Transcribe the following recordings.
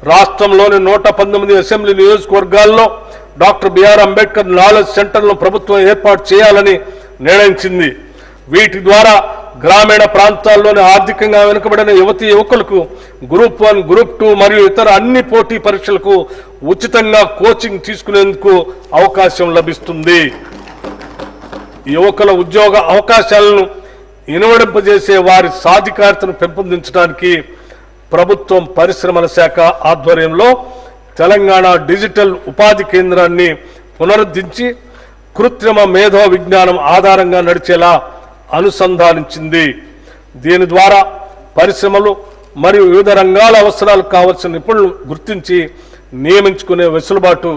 రాష్ట్రంలోని 119 అసెంబ్లీ నియోజకవర్గాల్లో doctor BR Ambedkar knowledge సెంటర్లను ప్రభుత్వం ఏర్పాటు చేయాలని నిర్ణయించింది. వీటి ద్వారా గ్రామీణ ప్రాంతాల్లోని ఆర్థికంగా వెనుకబడిన యువతీ యువకులకు గ్రూప్ 1, గ్రూప్ 2 మరియు ఇతర అన్ని పోటీ పరీక్షలకు ఉచితంగా కోచింగ్ తీసుకునేందుకు అవకాశం లభిస్తుంది. యువకుల ఉద్యోగ అవకాశాలను ఇనువడింపజేసే వారి సాధికారతను పెంపొందించడానికి ప్రభుత్వం పరిశ్రమల శాఖ ఆధ్వర్యంలో తెలంగాణ డిజిటల్ ఉపాధి కేంద్రాన్ని పునరుద్ధరించి కృత్రిమ మేధో విజ్ఞానం ఆధారంగా నడిచేలా అనుసంధానించింది. దీని ద్వారా పరిశ్రమలు మరియు వివిధ రంగాల అవసరాలకు కావలసిన నిపుణులు గుర్తించి నియమించుకునే వెసులుబాటు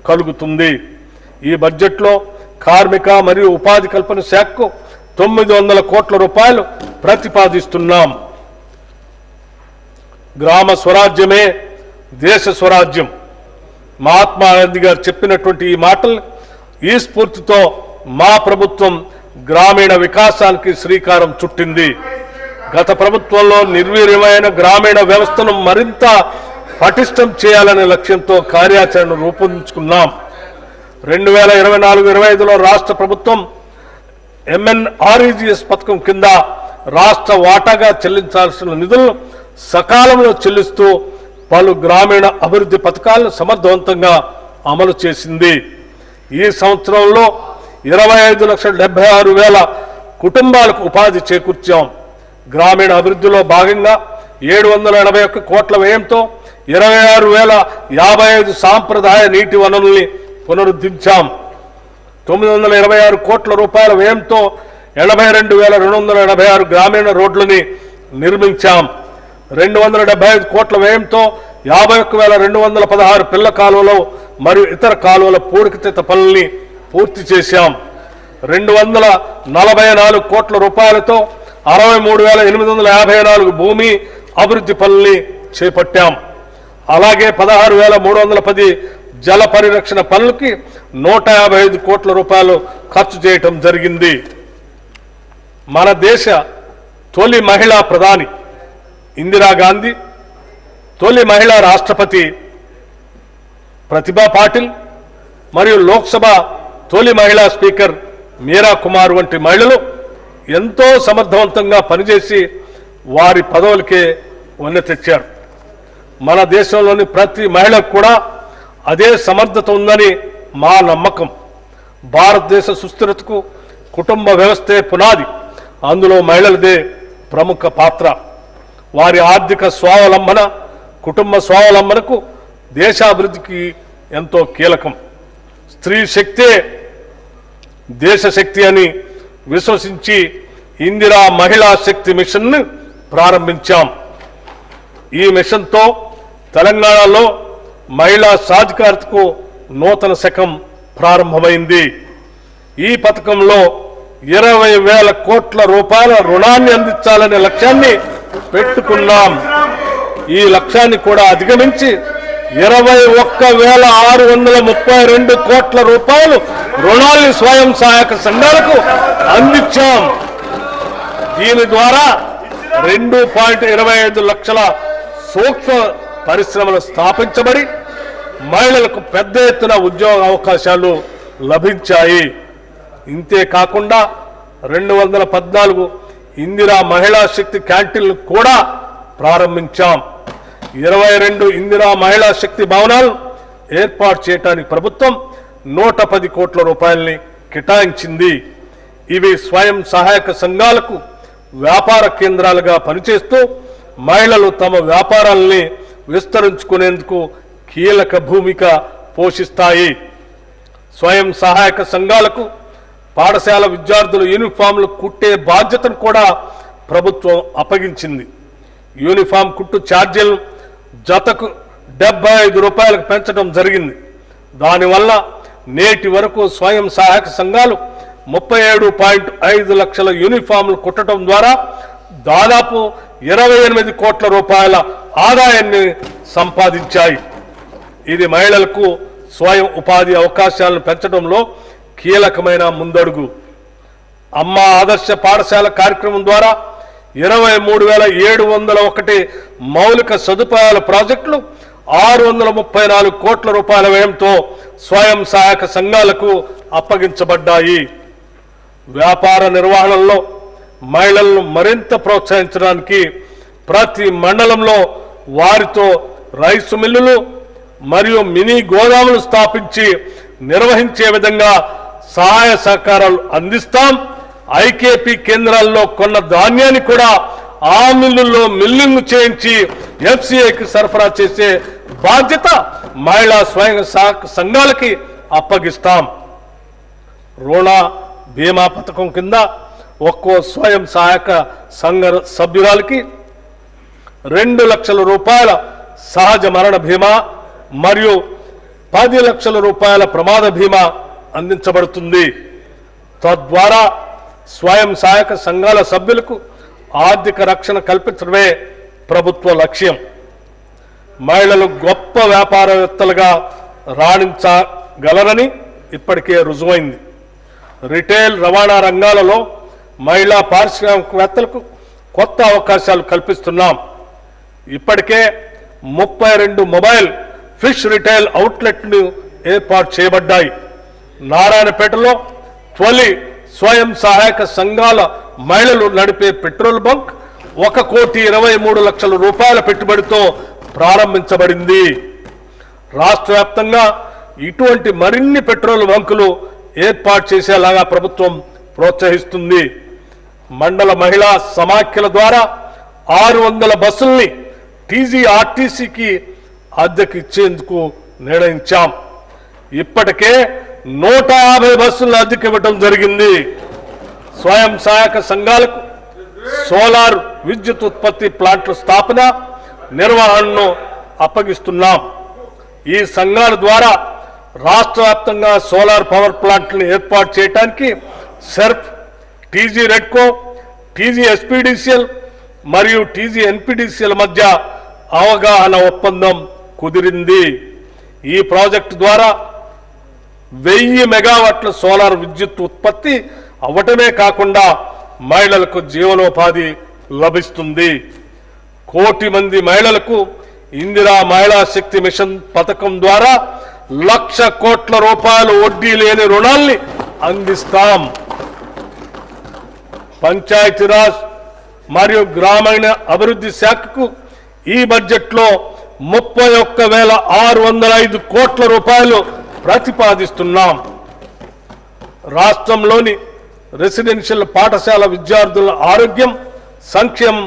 కలుగుతుంది. ఈ బడ్జెట్లో కార్మిక మరియు ఉపాధి కల్పన శాఖకు 900 కోట్ల రూపాయలు ప్రతిపాదిస్తున్నాం. గ్రామ స్వరాజ్యమే దేశ స్వరాజ్యం. మహాత్మా గాంధీ గారు చెప్పినటువంటి ఈ మాటలు ఈ స్ఫూర్తితో మా ప్రభుత్వం గ్రామీణ వికాసానికి శ్రీకారం చుట్టింది. గత ప్రభుత్వంలో నిర్వీర్యమైన గ్రామీణ వ్యవస్థను మరింత పటిష్టం చేయాలనే లక్ష్యంతో కార్యాచరణను రూపొందించుకున్నాం. 2024-25లో రాష్ట్ర ప్రభుత్వం MNREGS పథకం కింద రాష్ట్ర వాటాగా చెల్లించాల్సిన నిధులను సకాలంలో చెల్లిస్తూ పలు గ్రామీణ అభివృద్ధి పథకాలను సమర్థవంతంగా అమలు చేసింది. ఈ సంవత్సరంలో 25,76,000 కుటుంబాలకు ఉపాధి చేకూర్చాం. గ్రామీణ అభివృద్ధిలో భాగంగా 781 కోట్ల వ్యయంతో 26,055 సాంప్రదాయ నీటి వనరుల్ని పునరుద్ధరించాం. 926 కోట్ల రూపాయల వ్యయంతో 82,286 గ్రామీణ రోడ్లని నిర్మించాం. 275 కోట్ల వ్యయంతో 51,216 పిల్ల కాలువలు మరియు ఇతర కాలువల పూడికతీత పనుల్ని పూర్తి చేశాం. 244 కోట్ల రూపాయలతో 63,854 భూమి అభివృద్ధి పనుల్ని చేపట్టాం. అలాగే 16,310 జల పరిరక్షణ పనులకి 155 కోట్ల రూపాయలు ఖర్చు చేయటం జరిగింది. మన దేశ తొలి మహిళా ప్రధాని ఇందిరాగాంధీ, తొలి మహిళా రాష్ట్రపతి ప్రతిభా పాటిల్ మరియు లోక్సభ తొలి మహిళా స్పీకర్ మీరా కుమార్ వంటి మహిళలు ఎంతో సమర్థవంతంగా పనిచేసి వారి పదవులకే వన్నె తెచ్చారు. మన దేశంలోని ప్రతి మహిళకు కూడా అదే సమర్థత ఉందని మా నమ్మకం. భారతదేశ సుస్థిరతకు కుటుంబ వ్యవస్థే పునాది. అందులో మహిళలదే ప్రముఖ పాత్ర. వారి ఆర్థిక స్వావలంబన, కుటుంబ స్వావలంబనకు దేశాభివృద్ధికి ఎంతో కీలకం. స్త్రీ శక్తే దేశ శక్తి అని విశ్వసించి ఇందిరా మహిళా శక్తి మిషన్ను ప్రారంభించాం. ఈ మిషన్తో తెలంగాణలో మహిళా సాధికారతకు నూతన శకం ప్రారంభమైంది. ఈ పథకంలో 20,000 కోట్ల రూపాయల రుణాన్ని అందించాలనే లక్ష్యాన్ని పెట్టుకున్నాం. ఈ లక్ష్యాన్ని కూడా అధిగమించి 21,632 కోట్ల రూపాయలు రుణాల్ని స్వయం సహాయక సంఘాలకు అందించాం. దీని ద్వారా 2.25 లక్షల సూక్ష్మ పరిశ్రమలు స్థాపించబడి మహిళలకు పెద్ద ఎత్తున ఉద్యోగ అవకాశాలు లభించాయి. ఇంతే కాకుండా 214 ఇందిరా మహిళా శక్తి క్యాంటీన్లు కూడా ప్రారంభించాం. 22 ఇందిరా మహిళా శక్తి భవనాలు ఏర్పాటు చేయడానికి ప్రభుత్వం 110 కోట్ల రూపాయలని కేటాయించింది. ఇవి స్వయం సహాయక సంఘాలకు వ్యాపార కేంద్రాలుగా పనిచేస్తూ మహిళలు తమ వ్యాపారాలని విస్తరించుకునేందుకు కీలక భూమిక పోషిస్తాయి. స్వయం సహాయక సంఘాలకు పాఠశాల విద్యార్థుల యూనిఫామ్లు కుట్టే బాధ్యతను కూడా ప్రభుత్వం అప్పగించింది. యూనిఫామ్ కుట్టు ఛార్జీలను జతకు 75 రూపాయలకు పెంచడం జరిగింది. దానివల్ల నేటి వరకు స్వయం సహాయక సంఘాలు 37.5 లక్షల యూనిఫామ్లు కుట్టడం ద్వారా దాదాపు 28 కోట్ల రూపాయల ఆదాయాన్ని సంపాదించాయి. ఇది మహిళలకు స్వయం ఉపాధి అవకాశాలను పెంచడంలో కీలకమైన ముందడుగు. అమ్మ ఆదర్శ పాఠశాల కార్యక్రమం ద్వారా 23,701 మౌలిక సదుపాయాల ప్రాజెక్టులు 634 కోట్ల రూపాయల వ్యయంతో స్వయం సహాయక సంఘాలకు అప్పగించబడ్డాయి. వ్యాపార నిర్వహణలో మహిళలను మరింత ప్రోత్సహించడానికి ప్రతి మండలంలో వారితో రైసు మిల్లులు మరియు మినీ గోదాములు స్థాపించి నిర్వహించే విధంగా సహాయ సహకారాలు అందిస్తాం. ఐకేపీ కేంద్రాల్లో కొన్న ధాన్యాన్ని కూడా ఆ మిల్లుల్లో మిల్లింగ్ చేయించి ఎఫ్సిఐకి సరఫరా చేసే బాధ్యత మహిళా స్వయం సహాయక సంఘాలకి అప్పగిస్తాం. రుణ బీమా పథకం కింద ఒక్కో స్వయం సహాయక సంఘ సభ్యురాలకి 2 లక్షల రూపాయల సహజ మరణ బీమా మరియు 10 లక్షల రూపాయల ప్రమాద బీమా అందించబడుతుంది. తద్వారా స్వయం సహాయక సంఘాల సభ్యులకు ఆర్థిక రక్షణ కల్పించడమే ప్రభుత్వ లక్ష్యం. మహిళలు గొప్ప వ్యాపారవేత్తలుగా రాణించగలరని ఇప్పటికే రుజువైంది. రిటైల్ రవాణా రంగాలలో మహిళా పారిశ్రామికవేత్తలకు కొత్త అవకాశాలు కల్పిస్తున్నాం. ఇప్పటికే 32 మొబైల్ ఫిష్ రిటైల్ అవుట్లెట్లు ఏర్పాటు చేయబడ్డాయి. నారాయణపేటలో తొలి స్వయం సహాయక సంఘాల మహిళలు నడిపే పెట్రోల్ బంక్ 1,23,00,000 రూపాయల పెట్టుబడితో ప్రారంభించబడింది. రాష్ట్ర వ్యాప్తంగా ఇటువంటి మరిన్ని పెట్రోల్ బంకులు ఏర్పాటు చేసేలాగా ప్రభుత్వం ప్రోత్సహిస్తుంది. మండల మహిళా సమాఖ్యల ద్వారా 600 బస్సుల్ని టీజీఆర్టీసీకి అద్దెకు ఇచ్చేందుకు నిర్ణయించాం. ఇప్పటికే 150 బస్సులను అద్దెకు ఇవ్వడం జరిగింది. స్వయం సహాయక సంఘాలకు సోలార్ విద్యుత్ ఉత్పత్తి ప్లాంట్ల స్థాపన నిర్వహణను అప్పగిస్తున్నాం. ఈ సంఘాల ద్వారా రాష్ట్ర వ్యాప్తంగా సోలార్ పవర్ ప్లాంట్లను ఏర్పాటు చేయడానికి SERP, TG REDCO, TG SPDCL మరియు టీజీ ఎన్పీడీసీఎల్ మధ్య అవగాహన ఒప్పందం కుదిరింది. ఈ ప్రాజెక్టు ద్వారా 1000 మెగావాట్ల సోలార్ విద్యుత్ ఉత్పత్తి అవ్వటమే కాకుండా మహిళలకు జీవనోపాధి లభిస్తుంది. 1 కోటి మంది మహిళలకు ఇందిరా మహిళా శక్తి మిషన్ పథకం ద్వారా 1,00,000 కోట్ల రూపాయలు వడ్డీ లేని రుణాల్ని అందిస్తాం. పంచాయతీరాజ్ మరియు గ్రామీణ అభివృద్ధి శాఖకు ఈ బడ్జెట్లో 31,605 కోట్ల రూపాయలు ప్రతిపాదిస్తున్నాం. రాష్ట్రంలోని రెసిడెన్షియల్ పాఠశాల విద్యార్థుల ఆరోగ్యం, సంక్షేమం,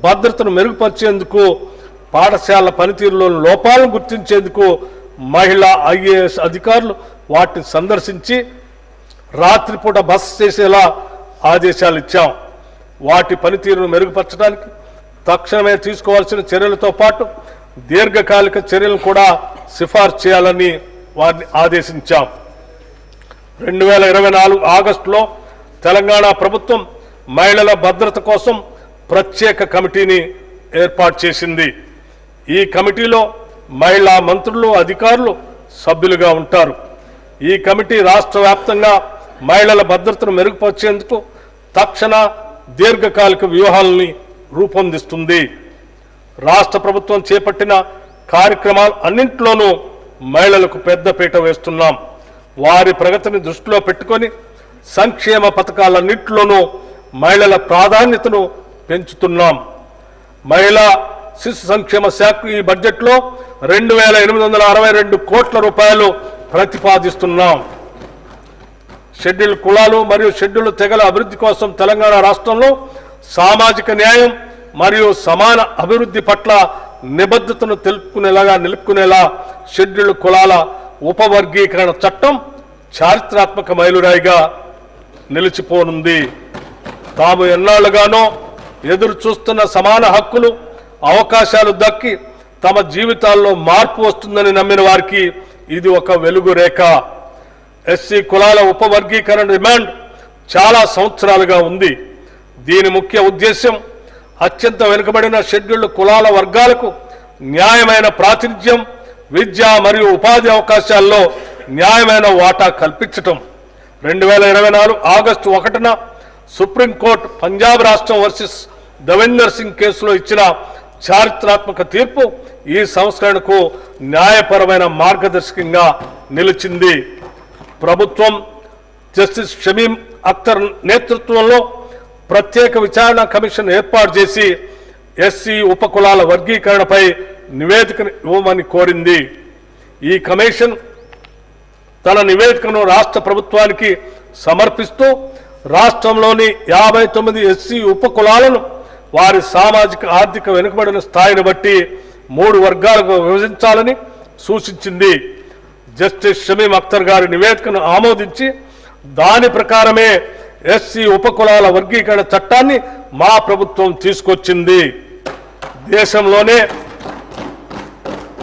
భద్రతను మెరుగుపరిచేందుకు, పాఠశాల పనితీరులోని లోపాలను గుర్తించేందుకు మహిళా ఐఏఎస్ అధికారులు వాటిని సందర్శించి రాత్రిపూట బస చేసేలా ఆదేశాలు ఇచ్చాం. వాటి పనితీరును మెరుగుపరచడానికి తక్షణమే తీసుకోవాల్సిన చర్యలతో పాటు దీర్ఘకాలిక చర్యలను కూడా సిఫార్సు చేయాలని వారిని ఆదేశించాం. 2024 ఆగస్టులో తెలంగాణ ప్రభుత్వం మహిళల భద్రత కోసం ప్రత్యేక కమిటీని ఏర్పాటు చేసింది. ఈ కమిటీలో మహిళా మంత్రులు, అధికారులు సభ్యులుగా ఉంటారు. ఈ కమిటీ రాష్ట్ర వ్యాప్తంగా మహిళల భద్రతను మెరుగుపరిచేందుకు తక్షణ దీర్ఘకాలిక వ్యూహాలని రూపొందిస్తుంది. రాష్ట్ర ప్రభుత్వం చేపట్టిన కార్యక్రమాలు అన్నింటిలోనూ మహిళలకు పెద్దపీట వేస్తున్నాం. వారి ప్రగతిని దృష్టిలో పెట్టుకొని సంక్షేమ పథకాలన్నింటిలోనూ మహిళల ప్రాధాన్యతను పెంచుతున్నాం. మహిళా శిశు సంక్షేమ శాఖ ఈ బడ్జెట్లో 2,862 కోట్ల రూపాయలు ప్రతిపాదిస్తున్నాం. షెడ్యూల్ కులాలు మరియు షెడ్యూల్ తెగల అభివృద్ధి కోసం తెలంగాణ రాష్ట్రంలో సామాజిక న్యాయం మరియు సమాన అభివృద్ధి పట్ల నిబద్ధతను నిలుపుకునేలా షెడ్యూల్ కులాల ఉపవర్గీకరణ చట్టం చారిత్రాత్మక మైలురాయిగా నిలిచిపోనుంది. తాము ఎన్నాళ్లుగానో ఎదురు చూస్తున్న సమాన హక్కులు, అవకాశాలు దక్కి తమ జీవితాల్లో మార్పు వస్తుందని నమ్మిన వారికి ఇది ఒక వెలుగు రేఖ. ఎస్సీ కులాల ఉపవర్గీకరణ డిమాండ్ చాలా సంవత్సరాలుగా ఉంది. దీని ముఖ్య ఉద్దేశ్యం అత్యంత వెనుకబడిన షెడ్యూల్డ్ కులాల వర్గాలకు న్యాయమైన ప్రాతినిధ్యం, విద్య మరియు ఉపాధి అవకాశాల్లో న్యాయమైన వాటా కల్పించటం. 2024 ఆగస్టు 1న సుప్రీంకోర్టు పంజాబ్ రాష్ట్రం వర్సెస్ దవిందర్ సింగ్ కేసులో ఇచ్చిన చారిత్రాత్మక తీర్పు ఈ సంస్కరణకు న్యాయపరమైన మార్గదర్శకంగా నిలిచింది. ప్రభుత్వం జస్టిస్ షమీం అఖ్తర్ నేతృత్వంలో ప్రత్యేక విచారణ కమిషన్ ఏర్పాటు చేసి ఎస్సీ ఉపకులాల వర్గీకరణపై నివేదికను ఇవ్వమని కోరింది. ఈ కమిషన్ తన నివేదికను రాష్ట్ర ప్రభుత్వానికి సమర్పిస్తూ రాష్ట్రంలోని 59 ఎస్సీ ఉపకులాలను వారి సామాజిక ఆర్థిక వెనుకబడిన స్థాయిని బట్టి 3 వర్గాలకు విభజించాలని సూచించింది. జస్టిస్ షమీం అఖ్తర్ గారి నివేదికను ఆమోదించి దాని ప్రకారమే ఎస్సీ ఉపకులాల వర్గీకరణ చట్టాన్ని మా ప్రభుత్వం తీసుకొచ్చింది.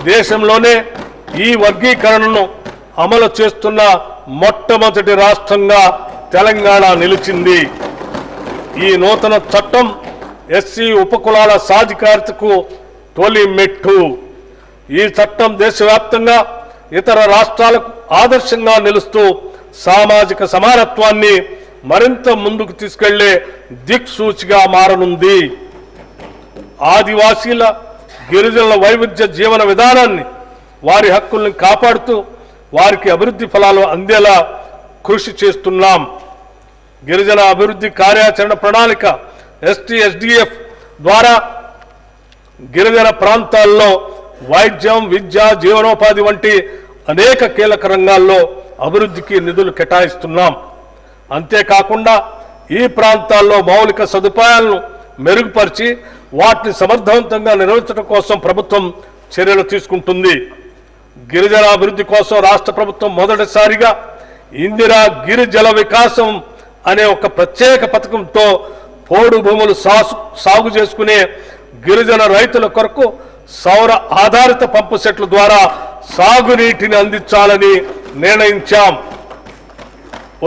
దేశంలోనే ఈ వర్గీకరణను అమలు చేస్తున్న మొట్టమొదటి రాష్ట్రంగా తెలంగాణ నిలిచింది. ఈ నూతన చట్టం ఎస్సీ ఉపకులాల సాధికారతకు తొలి మెట్టు. ఈ చట్టం దేశవ్యాప్తంగా ఇతర రాష్ట్రాలకు ఆదర్శంగా నిలుస్తూ సామాజిక సమానత్వాన్ని మరింత ముందుకు తీసుకెళ్లే దిక్సూచిగా మారనుంది. ఆదివాసీల గిరిజనుల వైవిధ్య జీవన విధానాన్ని, వారి హక్కుల్ని కాపాడుతూ వారికి అభివృద్ధి ఫలాలు అందేలా కృషి చేస్తున్నాం. గిరిజన అభివృద్ధి కార్యాచరణ ప్రణాళిక STSDF ద్వారా గిరిజన ప్రాంతాల్లో వైద్యం, విద్య, జీవనోపాధి వంటి అనేక కీలక రంగాల్లో అభివృద్ధికి నిధులు కేటాయిస్తున్నాం. అంతేకాకుండా ఈ ప్రాంతాల్లో మౌలిక సదుపాయాలను మెరుగుపరిచి వాటిని సమర్థవంతంగా నిర్వహించడం కోసం ప్రభుత్వం చర్యలు తీసుకుంటుంది. గిరిజన అభివృద్ధి కోసం రాష్ట్ర ప్రభుత్వం మొదటిసారిగా ఇందిరా గిరి జల వికాసం అనే ఒక ప్రత్యేక పథకంతో పోడు భూములు సాగు చేసుకునే గిరిజన రైతుల కొరకు సౌర ఆధారిత పంపు సెట్ల ద్వారా సాగునీటిని అందించాలని నిర్ణయించాం.